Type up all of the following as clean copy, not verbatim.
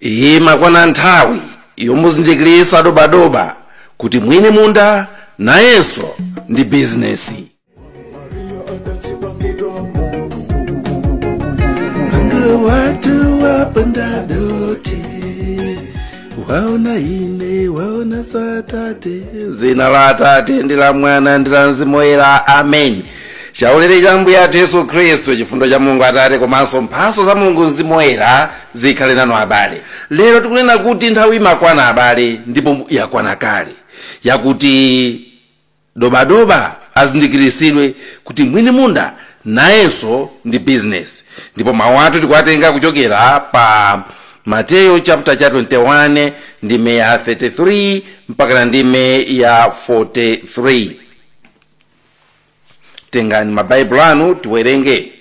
Imakwana Nthawi Yomuzindikiritsa Dobadoba kuti Mwinimunda Nayenso ndi business. Watu wapenda dote waona ine waona satate zina la Tate ndi la Mwana ndi la Mzimu Woyera. Amen. Chaulere cha Mbuye athu Yesu Khristu, chifundo cha Mulungu Atate komanso mphatso za Mulungu Mzimu Woyera zikhale nanu abale. Lero tikunena kuti nthawi imakwana abale, ndipo yakwana kale yakuti Dobadoba azindikiritsidwe kuti Mwinimunda Nayenso ndi business. Ndipo mawu athu tikuwatenga kuchokera pa Mateyo chapter cha 21 ndime ya 33 mpaka ndime ya 43. Tengani mabaibulo anu tiwerenge.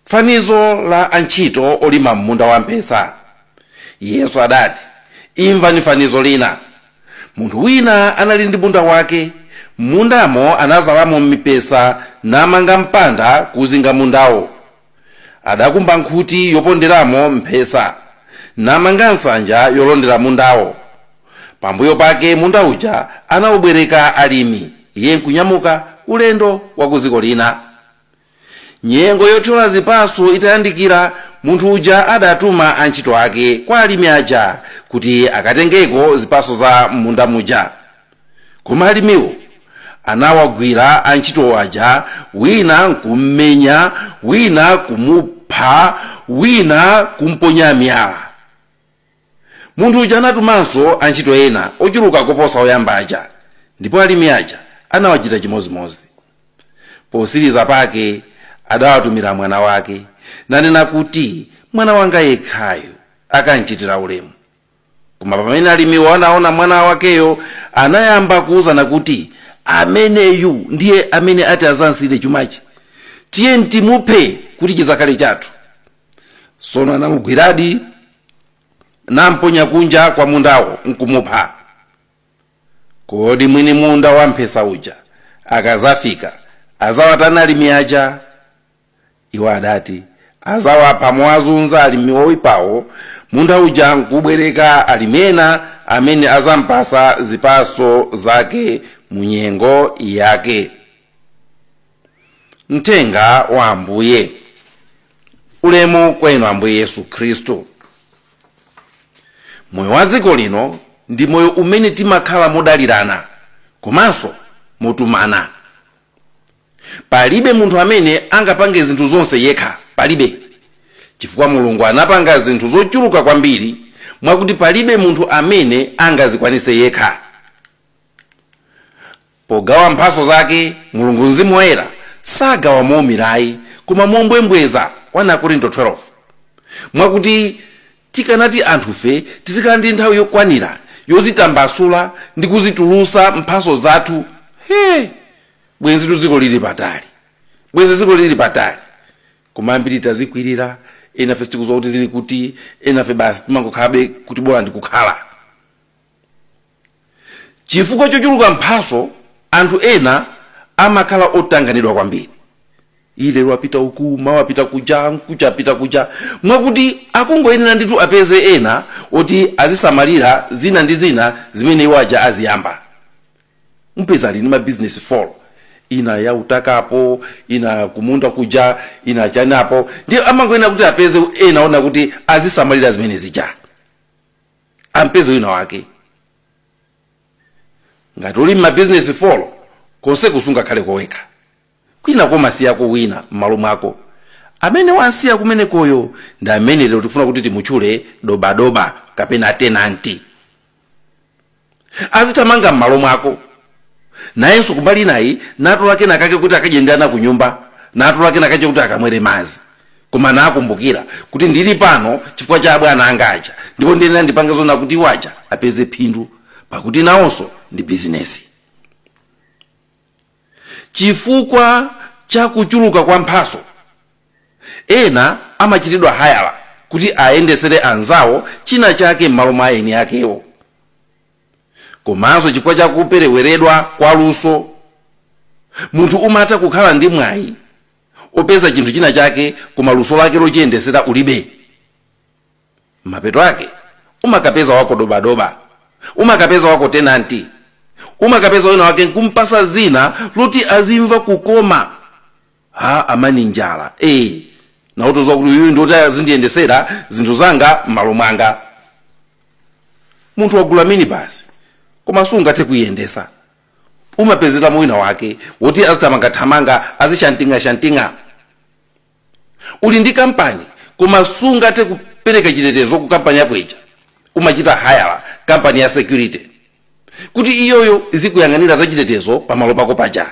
Fanizo la antchito olima munda wamphesa. Yesu adati, imvani fanizo lina. Munthu wina anali ndi munda wake. Mundamo anazalamo mipesa namanga mpanda kuzinga mundawo. Adakumba nkhuti yoponderamo mphesa namanga nsanja yolondera mundawo. Pambuyo pake munda uja anawubwereka alimi, iye nkunyamuka ulendo wa kuziko lina. Nyengo yothyola zipatso itayandikira, munthu uja adatuma antchito ake kwa alimi aja kuti akatengeko zipatso za munda muja. Koma alimiwo anawagwira antchito aja, wina nkummenya, wina kumupha, wina kumponya miyala. Munthu uja anatumanso antchito ena ochuluka koposa oyamba aja, ndipo alimi aja anawachita chimozimozi. Posiriza pake adawatumira mwana wake nanena kuti, mwana wanga yekhayo akanchitira ulemu. Koma pamene alimiwo anaona mwana wakeyo, anayamba kuwuzana kuti ameneyu ndiye amene ati azansire chumachi, tiye timuphe kuti chizakhale chathu. Sono anamugwiradi namponya kunja kwa mundawo nkumupha. Kodi Mwinimunda wamphesa uja akazafika azawatana alimi aja? Iwo adati azawapha mwazunza alimi oyipawo, munda uja nkubwereka alimi ena amene azampasa zipatso zake munyengo yake. Mthenga wa Ambuye. Ulemu kwa inu Ambuye Yesu Khristu. Moyo wa dziko lino ndi moyo umene timakhala modalirana komanso motumana. Palibe munthu amene angapange zinthu zonse yekha, palibe. Chifukwa Mulungu anapanga zinthu zochuluka kwambiri, mwakuti palibe munthu amene angazikwanise yekha. Pogawa mphatso zake, Mulungu Mzimu Woyera sagawa momirayi koma mombwembweza, 1 Korinto 12. Mwakuti tikanati anthufe tizikhala ndi nthawi yokwanira yozitambasula ndi kuzitulusa mphatso zathu, bwenzi dziko lili patali, bwenzi dziko lili patali. Koma ambiri tazikwirira, enafe sitikudziwa kuti zili kuti, enafe basi timangokhalabe kuti bora ndikukhala. Chifukwa chochuluka mphatso, anthu ena amakhala otanganidwa kwambiri. Ile wapita uku, mawapita kuja, nkucha pita kuja, mwakuti akungoyenera nditu apeze ena oti azisamalira zina ndi zina zimene iwaja aziyamba. Mpeza lini ma business fall, ina ya utakapo, ina kumunda kuja, ina chanapo, ndiyo amangoyenera kuti apeze ena ona kuti azisamalira zimene zija. Ampeze wina wake. Ngati uli ma business fall, konse kusunga khale koweka. Kwina koma siyako wina m'malo mwako. Amene wansiya kumene koyo ndi amene lero tifuna kuti timutchule Dobadoba kapena tenanti. Azitamanga m'malo mwako. Nayenso kumbali nayi natola kena kake kuti akajendana ku nyumba, natola kena kake kuti akamwere mazi. Koma nakumbukira kuti ndili pano chifukwa cha bwana anga aja, ndipo ndiyenera ndipange zona kuti waja apeze phindu, pakuti nawonso ndi business. Chifukwa cha kuchuluka kwa mphatso, ena amachitidwa hayala kuti ayendesere anzawo china chake m'malo mwa eni akewo. Komanso chifukwa cha kupereweredwa kwa luso, munthu umatha kukhala ndi mwayi opeza chinthu china chake koma luso lake lochiyendesera ulibe. mapeto ake umakapeza wako dobadoba, umakapeza wako tenanti, umakapeza wina wake kumpasa zina loti azimva kukoma amani njala na utozowa kuti yuyu ndoti azindiyendesera zinthu zanga m'malo mwanga. Munthu wagula minibus koma sungathe kuyendesa, umapezera wina wake woti azithamangathamanga azishantinga. Uli ndi kampani koma sungathe kupereka chitetezo ku kampani yako ija, umachita hire kampani ya security kuti iyoyo izikuyang'anira za chitetezo pamalo pako paja.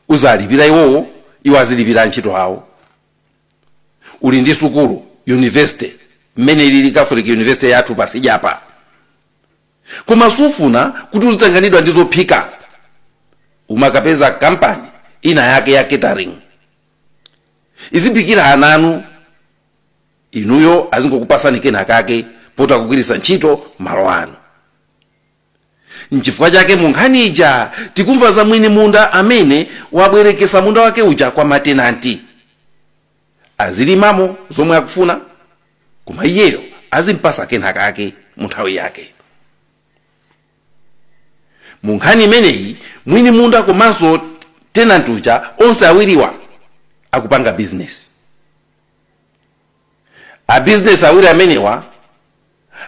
Uzalipira iwowo, iwo azilipira ntchito awo. Uli ndi sukulu university mmene ili Catholic University yathu pasijapa, koma sufuna kuti uzitanganidwa ndi zophika, umakapeza kampani ina yake ya catering iziphikira ananu, inuyo azingokupasani kena kake pota kugwiritsa ntchito malo anu. Nchifukwa chake munkhani ija tikumva za Mwinimunda amene wabwerekesa munda wake uja kwa matenanti, azilimamo zomwe akufuna koma iyeyo azimpasa kena kake mu nthawi yake. Munkhani imeneyi Mwinimunda komanso tenanti uja onse awiriwa akupanga business. A business awiri amenewa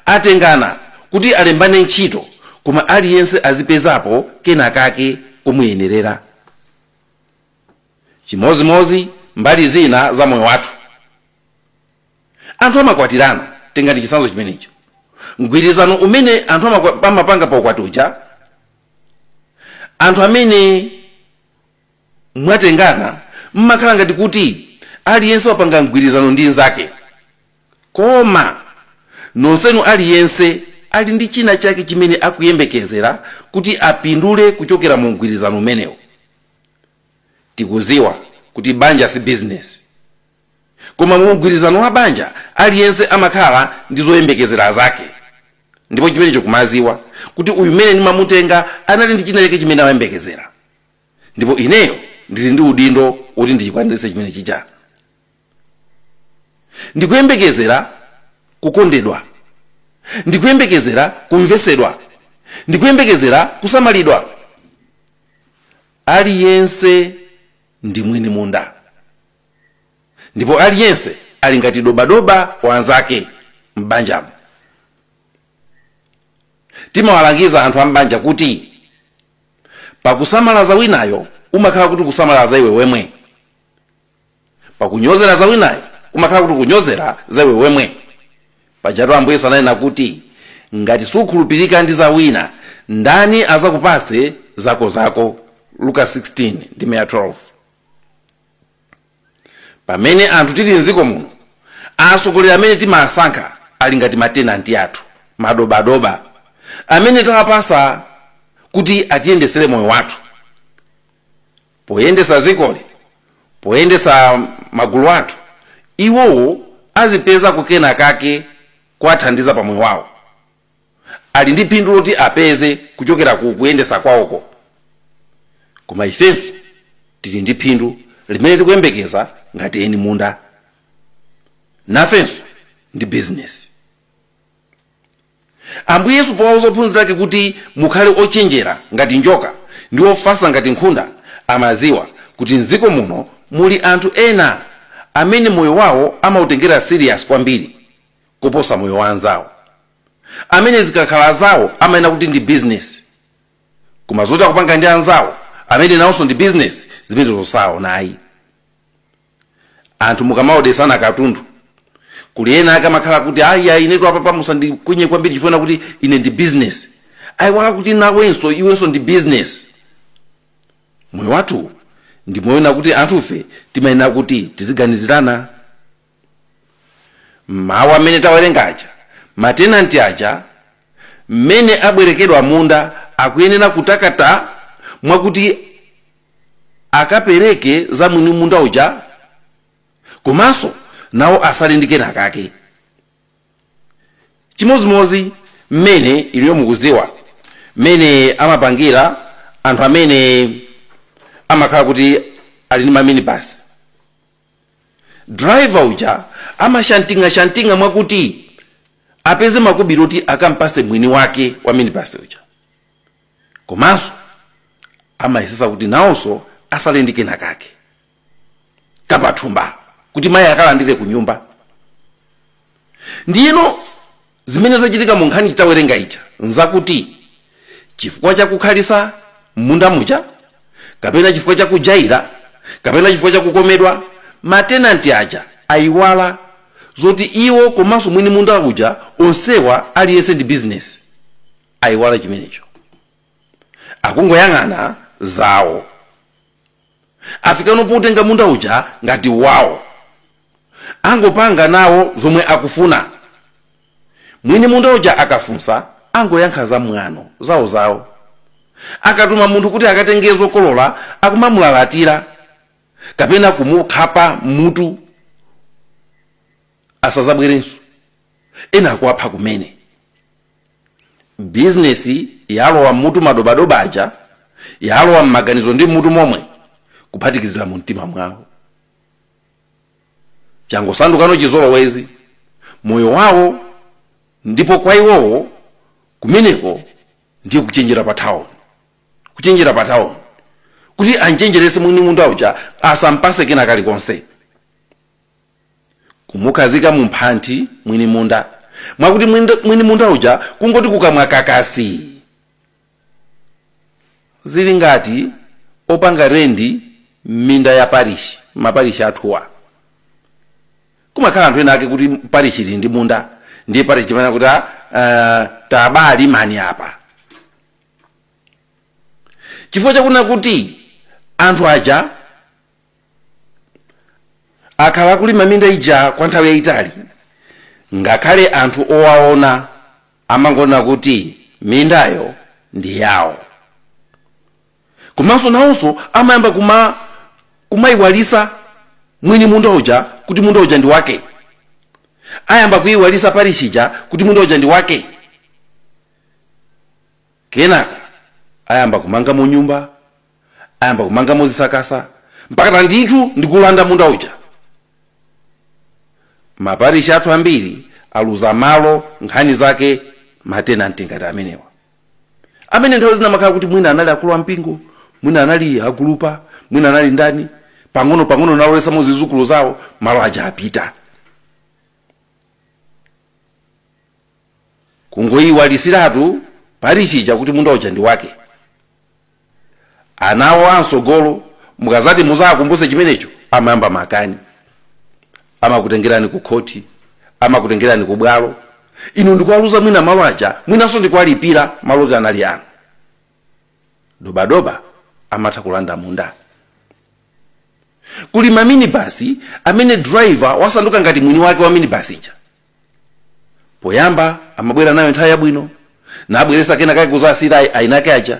atengana kuti alembane ntchito koma aliyense azipezapo kena kake kumuyenerera. Chimozimozi mbali zina za moyo wathu, anthu amakwatirana, tengani chisanzo chimenecho. Mgwirizano umene anthu amapanga pa ukwati uja, anthu amene mwatengana mmakhala ngati kuti aliyense wapanga mgwirizano ndi nzake, koma nonsenu aliyense ali ndi china chake chimene akuyembekezera kuti apindule kuchokera mu mgwirizano umenewo. Tikuziwa kuti banja si business, koma mu mgwirizano wa banja aliyense amakhala ndi zoyembekezera zake, ndipo chimenecho kumaziwa kuti uyu mene ndimamutenga anali ndi china chake chimene awayembekezera, ndipo ineyo ndili ndi udindo woti ndichikwaniritse chimene chicha. Ndikuyembekezera kukondedwa, ndikuyembekezera kumvesedwa, ndikuyembekezera kusamalidwa. Aliyense ndi Mwinimunda, ndipo aliyense ali ngati dobadoba wanzake m'banjamo. Timawalangiza anthu ambanja kuti pakusamalaza winayo umakhala kuti kusamalaza iwe wemwe, pakunyozera za winayo umakhala kuti kunyozera za iwe wemwe. Pajatu Ambuye Yesu ananena kuti ngati sukhulupirika ndi za wina, ndani azakupase zako. Luka 16:12. Pamene anthu tili mziko muno, atsogoleri amene timasankha ali ngati matenanti athu, madobadoba amene tawapasa kuti atiyendesere moyo wathu. Poyendesa zikoli, poyendesa magulu athu, iwowo azipeza kukena kake kuwathandiza pa moyo wawo. Ali ndi phindu loti apeze kuchokera kuyendesa kwawoko, koma ifenso tili ndi phindu limene tikuyembekeza ngati eni munda. Nafenso ndi business. Ambuye Yesu powauza ophunzira ake kuti mukhale ochenjera ngati njoka ndi ofasa ngati nkhunda, amaziwa kuti mziko muno muli anthu ena amene moyo wawo amautengera serious kwambiri kuposa moyo wa anzawo, amene zikakhala zawo amayena kuti ndi business, koma zoti akupanga ndi anzawo amene nawonso ndi business zimene zosawo nayi. Anthu mukamaodesana katundu, kuli ena akamakhala kuti ayi inetu apa musandikwenye kwambiri chifuna kuti ine ndi business, ayiwala kuti nawenso iwenso ndi business. Moyo wathu ndi moyo na kuti anthufe timayena kuti tiziganizirana. Mawu amene tawerenga aja, matenanti aja mmene abwerekedwa munda akuyenera kutakata mwakuti akapereke za Mwinimunda uja, komanso nawo asali ndi kena kake. Chimozimozi mmene iliyo mukuziwa mmene amapangira anthu amene amakhala kuti ali ndi maminibus. Driver uja amashantinga mwakuti apeze makobiri oti akampase mwini wake wa minibasi uja. Komanso amayesesa kuti nawonso asalendike nakake kapathumba kuti mayi akalandire ku nyumba. Ndino zimene zachitika mu nkhani tawerenga ija nzakuti chifukwa chakukhalisa munda muja, kapena chifukwa chakujaira, kapena chifukwa chakukomedwa, matenanti aja ayiwala zoti iwo komanso mwini munda uja onsewa aliyense ndi business. Ayiwala chimenecho, akungoyang'ana zawo. Afikano potenga munda uja ngati wawo, angopanga nawo zomwe akufuna. Mwini munda uja akafunsa angoyankha za mwano zawo. Akatuma munthu kuti akatenge zokolola akumamulalatira kapena kumukhapa mutu asazabwerenso, ena akuapha kumene. Business yalowa mutu madobadoba aja, yalowa m'maganizo ndi mutu momwe kuphatikizira mu mtima mwawo. Changosandukano chizolowezi moyo wawo, ndipo kwa iwowo kumeneko ndiye kuchenjera pa town. Kuti anchenjerese mwini munda uja asampase kena kalikonse. Kumukazika mu mphanthi mwini munda, mwakuti mwini munda uja kungoti kukamwa kakasi. Zili ngati opanga rendi minda ya parish, maparish athuwa. Kumakhala anthu ena ake kuti parish ili ndi munda, ndiye parish chimene kuti tabali mani apa. Chifukwa chakuna kuti anthu aja akhala kulima minda ija kwa nthawi yayitali, ngakhale anthu owaona amangona kuti mindayo ndi yawo. Komanso nawonso amayamba kumayiwalisa mwini munda uja kuti munda uja ndi wake. Ayamba kuyiwalisa parishija kuti munda uja ndi wake. Kenaka ayamba kumanga mu nyumba, ayamba kumanga mu zisakasa, mpaka ndithu ndikulanda munda uja. Maparishi athu ambiri aluza malo nkhani zake matenanti ngati amenewa. Amene nthawi zina makhala kuti mwina anali akulu ampingo, mwina anali agulupa, mwina anali ndani, pang'ono nalowesa mu zizukulu zawo, malo aja apita. Kungoyiwalisiratu parishija kuti munda uja ndi wake. Anawo ansogolo mukazati muzakumbuse chimenecho amayamba makani. Amakutengerani ku khoti, amakutengerani ku bwalo. Inu ndikuwaluza mwina malo aja, mwinanso ndikuwalipira malo oti anali anu. Dobadoba amatha kulanda munda. Kuli ma minibasi amene driver wasanduka ngati mwini wake wa minibasi ija. Poyamba amabwera nayo nthawi yabwino, nabweresa kena kake kuzasira ainake aja.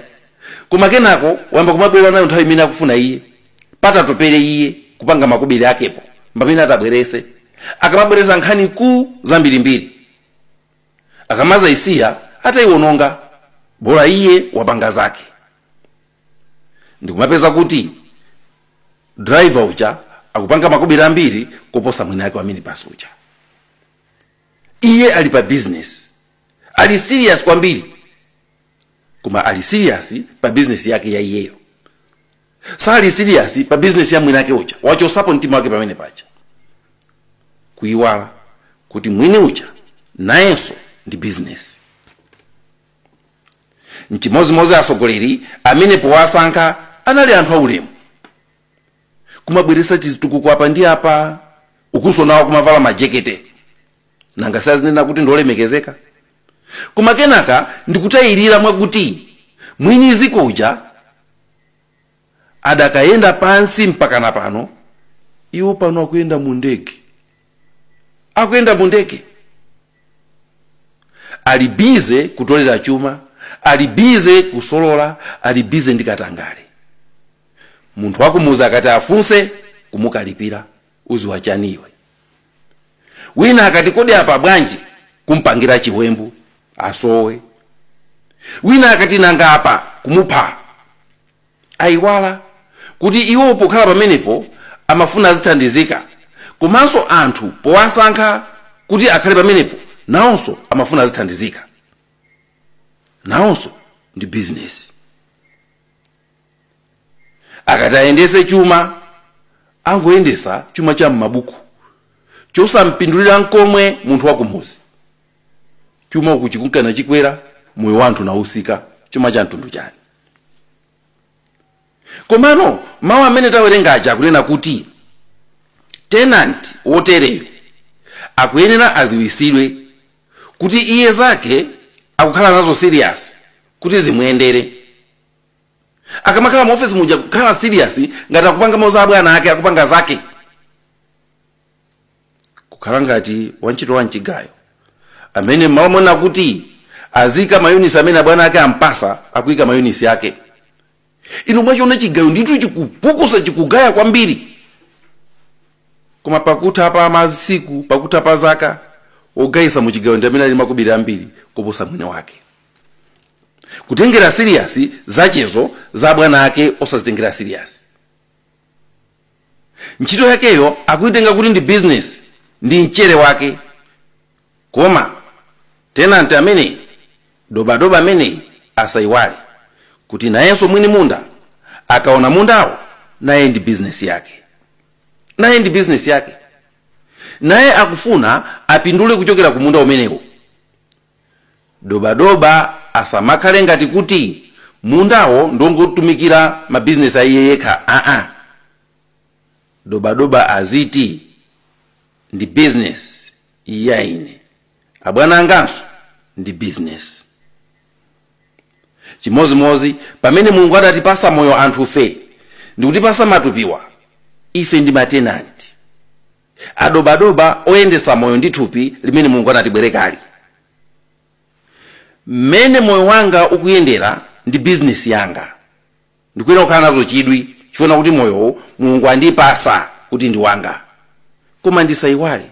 Koma kenako wamba kumabwera nayo nthawi imene akufuna iye, pata topere iye kupanga makobiri akepo mbamene atabwerese. Akamabweresa nkhani ku zambirimbiri, akamaza isiya atayiwononga, bora iye wapanga zake. Ndikumapeza kuti driver uja akupanga makobiri ambiri kuposa mwini wake wa minibus uja. Iye ali pa business, ali serious kwambiri, kuma ali serious pa business yake ya iyeyo. Sali serious pa business ya mwini wake uja, wachosapo mtima wake pamene paja. Kuiwala kuti mwini uja nayenso ndi business. Mchimozi asogoleri amene powasankha anali anthu aulemu. Kumabweresa chitukuko apa ndi apa, ukuso nawo kumavala majekete. Nanga sazinena kuti ndolemekezeka. Kuma kenaka ndikutayirira mwakuti mwini ziko uja adakayenda pansi mpaka na pano, iwo pano akuyenda mu ndege. Akuyenda mu ndege. Ali bize kutolera chuma, ali bize kusolola, ali bize ndikatangale. Munthu wakumuza akati afunse kumukalipira uzi wachaniwe. Wina akati kodi apa bwanji kumpangira chiwembu asowe. Wina akati nanga apa kumupha. Ayiwala kuti iwo pokhala pamenepo amafuna zithandizika komanso anthu powasankha kuti akhale pamenepo nawonso amafuna azithandizika, nawonso ndi business. Akati ayendese chuma angoyendesa chuma cha m'mabuku chosampindulira nkomwe munthu wakumuzi. Chuma uku chikunkana chikwera moyo wa anthu nausika chuma cha mtundu chani. Komano mawu amene tawerenga aja akunena kuti tenant wotereyo akuyenera aziwisidwe kuti iye zake akukhala nazo serious kuti zimuyendere. Akamakhala mu office muja kukhala serious ngati akupanga mauza abwana ake akupanga zake, kukhala ngati wantchito wanchigayo amene mawamona kuti azika mayunisi amene abwana ake ampasa akuika mayunisi yake. Inu mwachiona chigayo ndithu chikupukusa chikugaya kwambiri, koma pakutha pa masiku pakutha pa zaka ogayisa mu chigayo ndi amene ali makubiri ambiri kuposa mwini wake. Kutengera serious zachezo za bwana ake osazitengera serious. Ntchito yakeyo akuitenga kuti ndi business, ndi mchere wake. Koma tenant amene dobadoba amene asaiwale kuti nayenso mwini munda akaona mundawo naye ndi business yake, naye ndi business yake, naye akufuna apindule kuchokera ku munda umenewo. Dobadoba asamakhale ngati kuti mundawo ndongotumikira ma business ayiye yekha. Dobadoba aziti ndi business yaine, abwana anganso ndi business. Chimozimozi pamene Mulungu adatipasa moyo anthu fe ndi kutipasa matupiwa, ife ndi matenanti adobadoba oyendesa moyo ndi thupi limene Mulungu anatibwerekali. Mmene moyo wanga ukuyendera ndi business yanga, ndikuyenera kukhala nazo chidwi chifuna kuti moyo Mulungu andipasa kuti ndi wanga. Koma ndisaiwale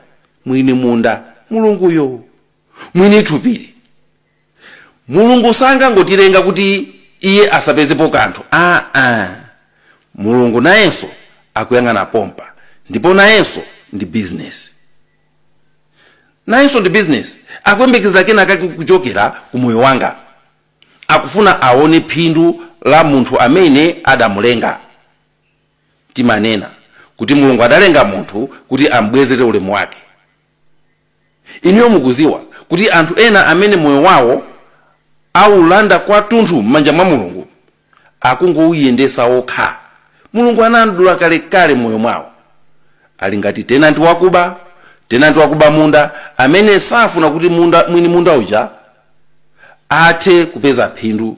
mwini munda Mulunguyo, mwini thupili. Mulungu sanga ngotilenga kuti iye asapezepo kanthu. Mulungu nayenso akuyang'ana pompa, ndipo nayenso ndi business. Nayenso ndi business, akuyembekezera kenaka kuchokera ku moyo wanga. Akufuna aone phindu la munthu amene adamulenga. Timanena kuti Mulungu adalenga munthu kuti ambwezere ulemu wake. Iniyo mukuziwa kuti anthu ena amene moyo wawo aulanda kwathunthu m'manja mwa Mulungu akungowuyendesa okha. Mulungu anadula kalekale moyo mwawo. Ali ngati tenanti wakuba munda amene safuna kuti mwini munda uja athe kupeza phindu,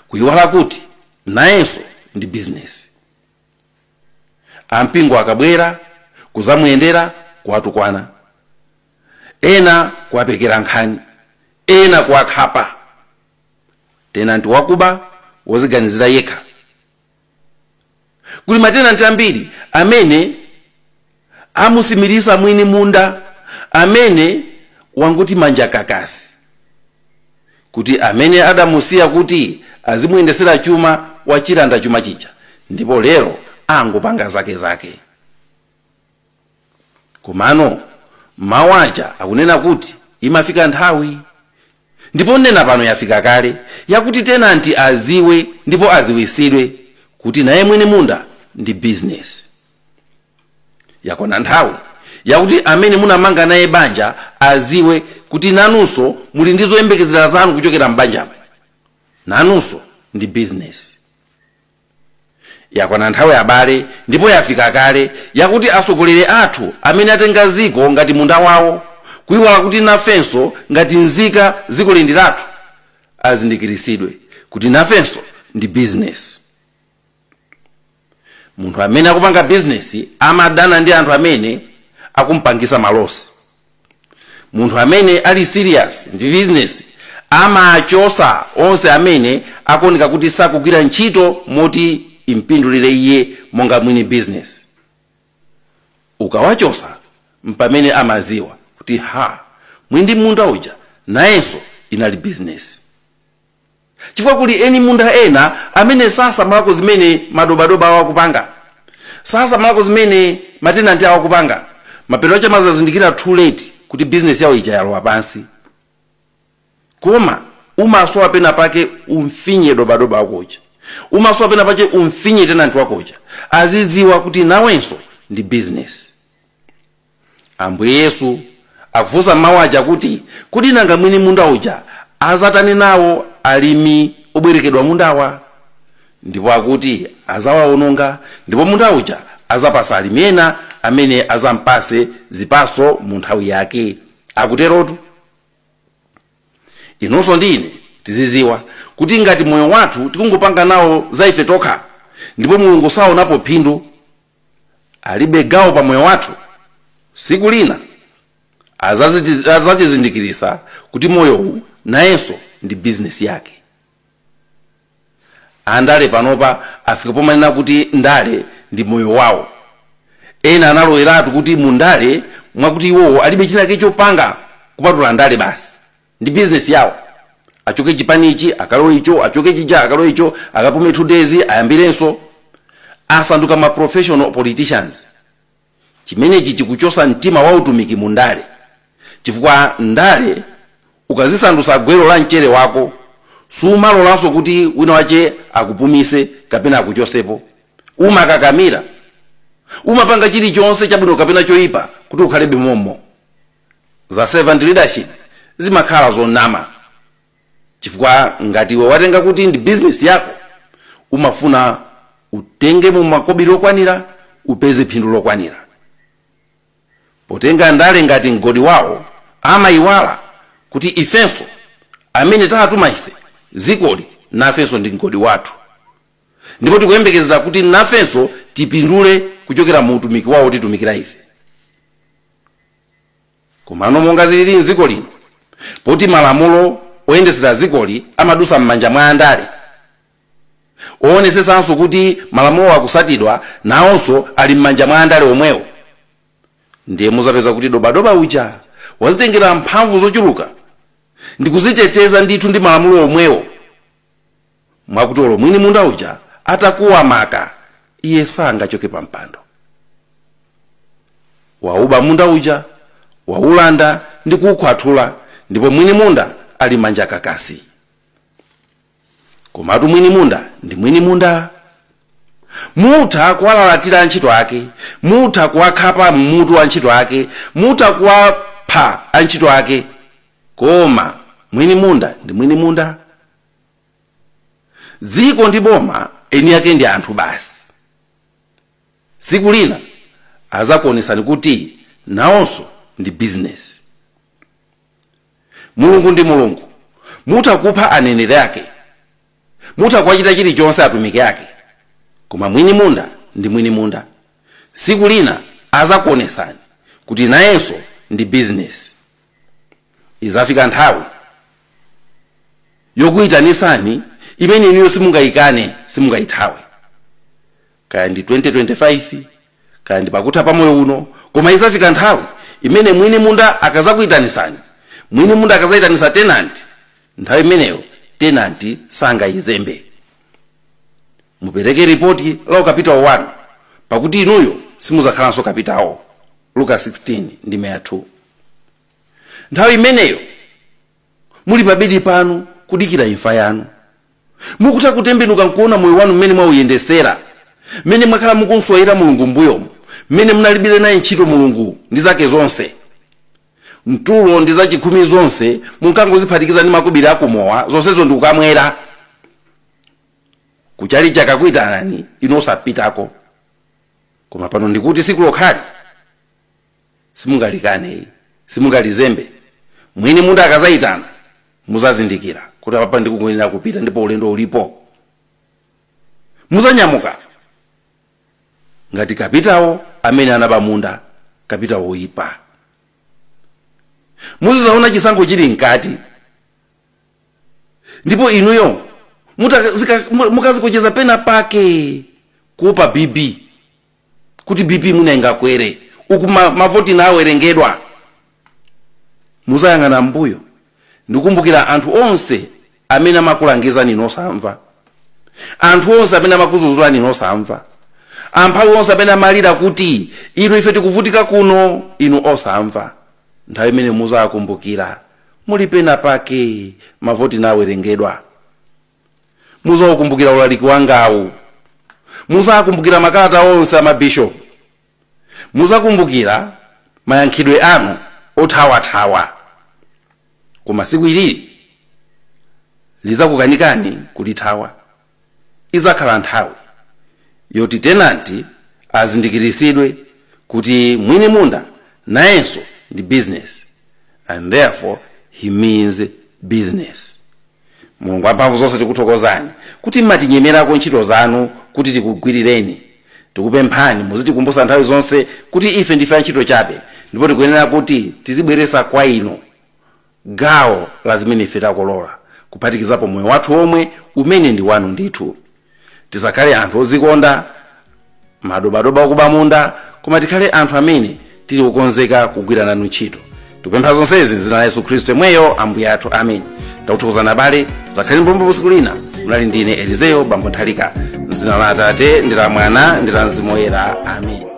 kuyiwala kuti nayenso ndi business. Ampingo akabwera kuzamuyendera kuwatukwana, ena kuwapekera nkhani, ena kuwakhapa. Tenanti wakuba woziganizira yekha. Kuli matenanti ambiri amene amusimirisa mwini munda amene wanguti manja kakasi, kuti amene adamusiya kuti azimuyendesera chuma wachilanda chuma chija, ndipo lero angopanga zake. Komano mawu aja akunena kuti imafika nthawi, ndipo nena pano yafika kale, yakuti tenanti aziwe ndipo aziwisidwe kuti naye mwini munda ndi business. Yakona nthawi yakuti amene munamanga naye banja aziwe kuti nanunso muli ndi zoyembekezera zanu kuchokera m'banjamo, nanunso ndi business. Yakona nthawi abale, ndipo yafika kale yakuti asogolere athu amene atenga ziko ngati munda wawo, kuyiwala kuti nafenso ngati nzika ziko lindi lathu azindikiritsidwe kuti nafenso ndi business. Munthu amene akupanga business amadana ndi anthu amene akumpangisa malosi. Munthu amene ali serious ndi business amachosa onse amene akuoneka kuti sakugwira ntchito moti impindulire iye monga mwini business. Ukawachosa mpamene amaziwa kuti mwini munda uja nayenso inali business. Chifukwa kuli eni munda ena amene sasa malako zimene madobadoba wakupanga, sasa malako zimene matenanti awo kupanga mapeto acha mazazindikira too late kuti business yawo ija yalowa pansi. Koma umasowa pena pake umfinye dobadoba wakocha, umasowa pena pake umfinye tenanti wakocha azidziwa kuti nawenso ndi business. Ambuye Yesu akufunsa mawu aja kuti nanga Mwinimunda uja azatani nawo alimi obwerekedwa mundawa, ndipo akuti azawaononga, ndipo munda uja azapasa alimi ena amene azampase zipaso mu nthawi yake. Akuterotu inonso ndine tiziziwa kuti ngati moyo wathu tikungopanga nawo za ife tokha ndipo Mulungu saonapo phindu, alibe gawo pa moyo wathu, siku lina azatizindikiritsa kuti moyowu nayenso ndi business yake. Andale panopa afika pomanena kuti ndale ndi moyo wawo. Ena analoweratu kuti mundale mwakuti iwowo alibe china chopanga kupatula ndale basi, ndi business yawo. Achoke chipanichi akalowe icho, achoke chija akalowe icho, akapume 2 days ayambirenso. Asanduka ma professional politicians. Chimenechi chikuchosa mtima wa utumiki mundale, chifukwa ndale ukazisandusa gwero la mchere wako sumalolanso kuti wina wache akupumise kapena akuchosepo. Umakakamira, umapanga chilichonse chabwino kapena choyipa kuti ukhalebe mommo. Za servant leadership zimakhala zonama, chifukwa ngati iwe watenga kuti ndi business yako umafuna utenge mu makobiri okwanira upeze phindu lokwanira. Potenga ndale ngati mgodi wawo amayiwala kuti ifenso amene tatuma ife zikoli nafenso ndi mgodi wathu, ndipo tikuyembekezera kuti nafenso tipindule kuchokera mu utumiki wawo titumikira ife. Komano monga zilili mdziko lino, poti malamulo oyendesera zikoli amadusa m'manja mwa andale, owonesesanso kuti malamulo akusatidwa nawonso ali m'manja mwa andale omwewo, ndiye muzapeza kuti dobadoba uja wazitengera mphamvu zochuluka ndi kuziteteza ndithu ndi malamulo omwewo. Mwakutolo Mwinimunda uja atakuwa maka iye sangachoke pa mpando. Wauba munda uja, waulanda ndi kuukhwathula, ndipo Mwinimunda ali manja kakasi. Komatu Mwinimunda ndi Mwinimunda. Mutha kuwalalatira antchito ake, mutha kuwakhapa mmutu antchito ake, mutha kuwapha antchito ake, koma Mwinimunda ndi Mwinimunda. Ziko ndi boma eni yake ndi anthu basi. Siku lina azakuonesani kuti nawonso ndi business. Mulungu ndi Mulungu, mutha kupha aneneri ake, mutha kuwachita chilichonse atumiki ake, koma Mwinimunda ndi Mwinimunda. Siku lina azakuonesani kuti nayenso ndi business. Izafika nthawi yokuyitanisani imene iniyo simungayikane, simungayithawe. Kaya ndi 2025, kaya ndi pakutha pa moyo uno, koma izafika nthawi imene Mwinimunda akazakuyitanisani, Mwinimunda akazayitanisa tenant, nthawi imeneyo tenant sangayizembe. Mupereke ripoti la capital 1 pakuti inuyo simuzakhalanso capital. Luka 16 ndi 2. Nthawi imeneyo muli pabedi panu kudikira imfa yanu, mukutha kutembenuka nkuona moyo wanu mmene mwauyendesera, mmene mwakhala mukunswayira Mulungu mbuyomu, mmene munalibire naye ntchito Mulungu ndi zake zonse. Mtulo ndi za chikhumi zonse munkangoziphatikiza ndi makobiri akumowa, zonsezo ndi kukamwera. Kuchali chakakuyitanani ino osapitako. Koma pano ndikuti siku lokhali simungalikane, simungalizembe. Mwinimunda akazayitana muzazindikira kuti papa ndikuyenera kupita ndipo ulendo ulipo. Muzanyamuka ngati kapitawo amene anaba munda, kapitawo oyipa. Muzizaona chisankho chili mkati, ndipo inuyo mukazikocheza pena pake kuopa BP, kuti BP munaingakwere uku mavoti nawo erengedwa. Muzayang'ana mbuyo ndikumbukira anthu onse amene amakulangiza nino samva, anthu onse amene amakuzuzula nino samva, amphawi onse amene amalira kuti inu ife tikuvutika kuno, inu osamva. Nthawi imene muzakumbukira muli pena pake mavoti nawerengedwa. Muzakumbukira ulaliki wangawu, muzakumbukira makalata onse amabishopu, muzakumbukira mayankhidwe anu othawathawa. Koma siku ilili lizakukanikani kulithawa. Izakhala nthawi yoti tenanti azindikiritsidwe kuti Mwinimunda Nayenso ndi business, and therefore he means business. Mulungu wamphamvu zonse tikuthokozani kuti mmatinyemerako ntchito zanu kuti tikugwirireni. Tikupemphani muzitikumbusa nthawi zonse kuti ife ndife ntchito chabe, ndipo tikuyenera kuti tizibweresa kwa inu gawo la zimene ife takolola, kuphatikizapo moyo wathu omwe umene ndi wanu ndithu. Tisakhale anthu ozikonda madobadoba okuba munda, koma tikhale anthu amene tili kukonzeka kugwira nanu ntchito. Tikupempha zonsezi m'dzina la Yesu Khristu yemweyo Ambuye athu, amen. Ndakuthokozani abale, zakhale mpombo usiku lina. Mnali ndine Elizeo Nthalika, m'dzina la Atate ndi la Mwana ndi la Mzimu Woyera, amen.